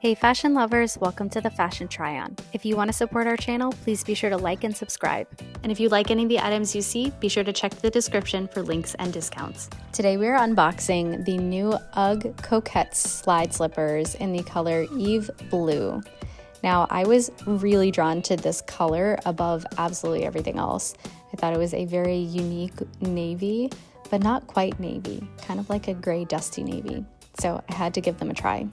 Hey fashion lovers, welcome to the Fashion Try-On. If you want to support our channel, please be sure to like and subscribe. And if you like any of the items you see, be sure to check the description for links and discounts. Today we are unboxing the new UGG Coquette slide slippers in the color Eve Blue. Now, I was really drawn to this color above absolutely everything else. I thought it was a very unique navy, but not quite navy, kind of like a gray dusty navy. So I had to give them a try.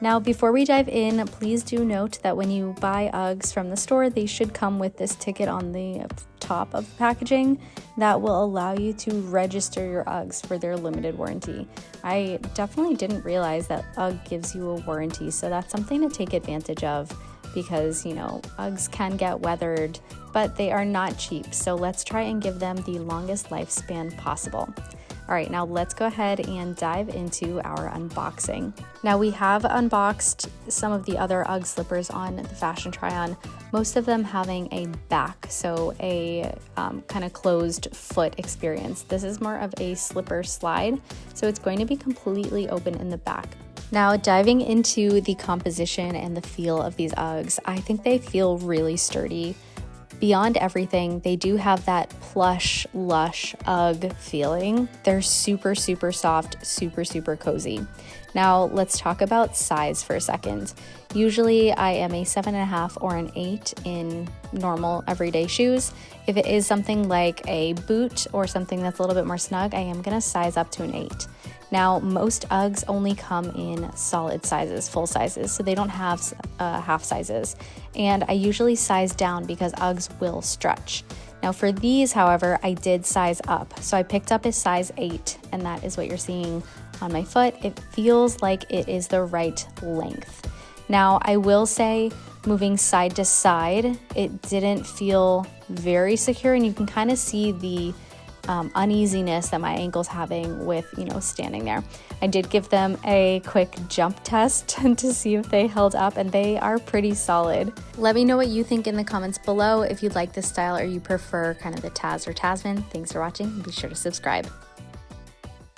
Now, before we dive in, please do note that when you buy Uggs from the store, they should come with this ticket on the top of the packaging that will allow you to register your Uggs for their limited warranty. I definitely didn't realize that UGG gives you a warranty, so that's something to take advantage of because, Uggs can get weathered, but they are not cheap. So let's try and give them the longest lifespan possible. All right, now let's go ahead and dive into our unboxing. Now we have unboxed some of the other UGG slippers on the Fashion Try-On, most of them having a back, so a kind of closed foot experience. This is more of a slipper slide, so it's going to be completely open in the back. Now diving into the composition and the feel of these Uggs, I think they feel really sturdy. Beyond everything, they do have that plush, lush UGG feeling. They're super, super soft, super, super cozy. Now let's talk about size for a second. Usually I am a 7.5 or an 8 in normal everyday shoes. If it is something like a boot or something that's a little bit more snug, I am gonna size up to an 8. Now, most Uggs only come in solid sizes, full sizes, so they don't have half sizes. And I usually size down because Uggs will stretch. Now for these, however, I did size up. So I picked up a size 8, and that is what you're seeing on my foot. It feels like it is the right length. Now, I will say, moving side to side, it didn't feel very secure, and you can kind of see the uneasiness that my ankle's having with, standing there. I did give them a quick jump test to see if they held up, and they are pretty solid. Let me know what you think in the comments below if you like this style or you prefer kind of the Taz or Tasman. Thanks for watching, and be sure to subscribe.